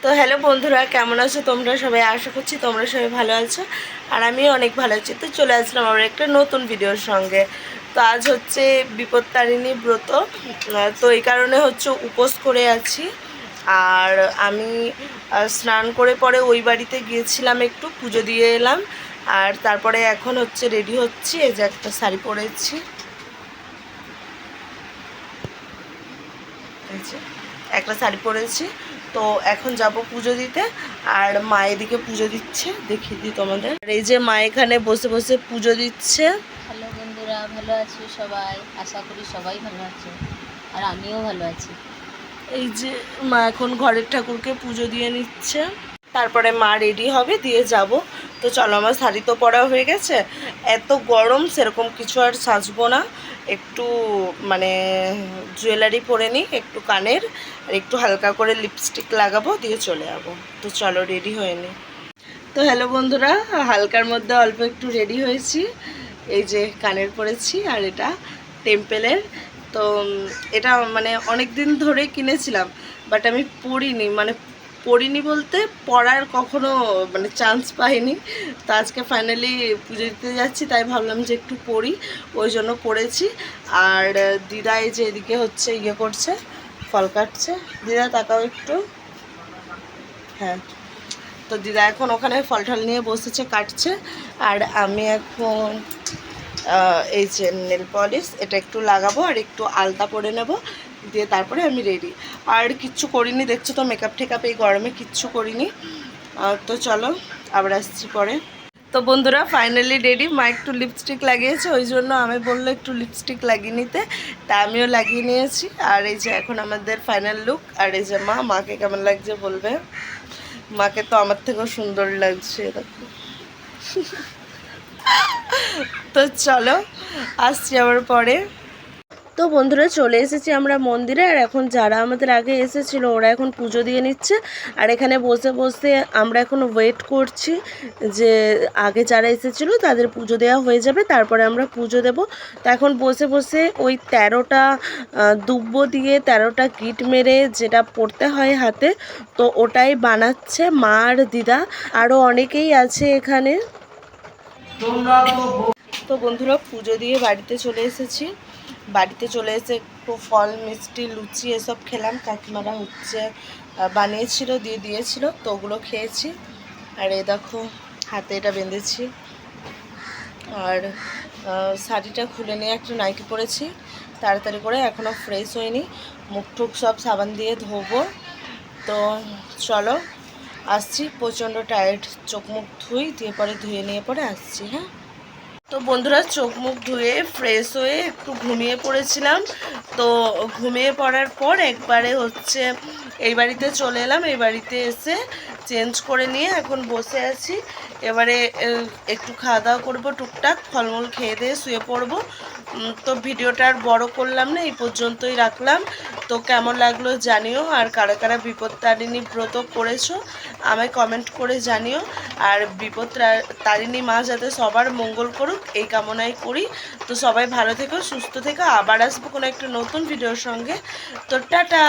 তো হ্যালো বন্ধুরা, কেমন আছো তোমরা সবাই? আশা করছি তোমরা সবাই ভালো আছো আর আমিও অনেক ভালো আছি। তো চলে আসলাম আমার একটা নতুন ভিডিওর সঙ্গে। তো আজ হচ্ছে বিপত্তারিণী ব্রত, তো এই কারণে হচ্ছে উপোস করে আছি। আর আমি স্নান করে পরে ওই বাড়িতে গিয়েছিলাম, একটু পুজো দিয়ে এলাম। আর তারপরে এখন হচ্ছে রেডি হচ্ছি। এই যে একটা শাড়ি পরেছি, একটা শাড়ি পরেছি। তো এখন যাব পুজো দিতে। আর মা এদিকে পুজো দিচ্ছে, দেখিয়ে দিই তোমাদের। এই যে মা এখানে বসে বসে পুজো দিচ্ছে। হ্যালো বন্ধুরা, ভালো আছো সবাই? আশা করি সবাই ভালো আছো, আর আমিও ভালো আছি। এই যে মা এখন ঘরের ঠাকুরকে পুজো দিয়ে নিচ্ছে, তারপরে মা রেডি হবে, দিয়ে যাব। তো চলো, আমার শাড়ি তো পরা হয়ে গেছে। এত গরম, সেরকম কিছু আর সাজবো না। একটু মানে জুয়েলারি পরে নিই, একটু কানের, আর একটু হালকা করে লিপস্টিক লাগাবো, দিয়ে চলে যাবো। তো চলো রেডি হয়ে নিই। তো হ্যালো বন্ধুরা, হালকার মধ্যে অল্প একটু রেডি হয়েছি। এই যে কানের পরেছি, আর এটা টেম্পেলের। তো এটা মানে অনেক দিন ধরে কিনেছিলাম, বাট আমি পরিনি বলতে পরার কখনো মানে চান্স পাইনি। তো আজকে ফাইনালি পুজো দিতে যাচ্ছি, তাই ভাবলাম যে একটু পরি, ওই জন্য পরেছি। আর দিদা এই যে এদিকে হচ্ছে ইয়ে করছে, ফল কাটছে। দিদা তাকাও একটু। হ্যাঁ, তো দিদা এখন ওখানে ফল টল নিয়ে বসেছে, কাটছে। আর আমি এখন এই যে নেল পলিশ এটা একটু লাগাবো, আর একটু আলতা পরে নেব, দিয়ে তারপরে আমি রেডি। আর কিচ্ছু করিনি, দেখছো তো মেকআপ টেকআপ এই গরমে কিচ্ছু করিনি। তো চলো আবার আসছি পরে। তো বন্ধুরা ফাইনালি রেডি। মা একটু লিপস্টিক লাগিয়েছে, ওই জন্য আমি বললো একটু লিপস্টিক লাগিয়ে নিতে, তা আমিও লাগিয়ে নিয়েছি। আর এই যে এখন আমাদের ফাইনাল লুক। আর এই যে মাকে কেমন লাগছে বলবে। মাকে তো আমার থেকেও সুন্দর লাগছে, দেখো। তো চলো আসছি আবার পরে। তো বন্ধুরা চলে এসেছি আমরা মন্দিরে। আর এখন যারা আমাদের আগে এসেছিল ওরা এখন পুজো দিয়ে নিচ্ছে। আর এখানে বসে বসে আমরা এখন ওয়েট করছি যে আগে যারা এসেছিলো তাদের পুজো দেওয়া হয়ে যাবে, তারপরে আমরা পুজো দেব। তো এখন বসে বসে ওই 13টা দুব্ব দিয়ে 13টা গিট মেরে যেটা পড়তে হয় হাতে, তো ওটাই বানাচ্ছে মা আর দিদা। আরও অনেকেই আছে এখানে। তো বন্ধুরা পুজো দিয়ে বাড়িতে চলে এসেছি। বাড়িতে চলে এসে একটু ফল মিষ্টি লুচি এসব খেলাম। কাকিমারা হচ্ছে বানিয়েছিল, দিয়ে দিয়েছিল, তো ওগুলো খেয়েছি। আর এই দেখো হাতে এটা বেঁধেছি। আর শাড়িটা খুলে নিয়ে একটা নাইটি পরেছি তাড়াতাড়ি করে, এখনও ফ্রেশ হয়নি। মুখ টুক সব সাবান দিয়ে ধোবো। তো চলো আসছি, প্রচণ্ড টায়ার্ড। চোখ মুখ ধুই, দিয়ে পরে ধুয়ে নিয়ে পরে আসছি। হ্যাঁ, তো বন্ধুরা চোখ মুখ ধুয়ে ফ্রেশ হয়ে একটু ঘুমিয়ে পড়েছিলাম। তো ঘুমিয়ে পড়ার পর একবারে হচ্ছে এই বাড়িতে চলে এলাম। এই বাড়িতে এসে চেঞ্জ করে নিয়ে এখন বসে আছি। এবারে একটু খাওয়া দাওয়া করবো, টুকটাক ফলমূল খেয়ে দিয়ে শুয়ে পড়বো। তো ভিডিওটা আর বড় করলাম না, এই পর্যন্তই রাখলাম। তো কেমন লাগলো জানিও, আর কারা কারা বিপত্তারিণী ব্রত করেছো আমায় কমেন্ট করে জানিও। আর বিপত্তারিণী মা যাতে সবার মঙ্গল করুক এই কামনাই করি। তো সবাই ভালো থেকো, সুস্থ থেকো। আবার আসবো কোনো একটা নতুন ভিডিওর সঙ্গে। তো টাটা।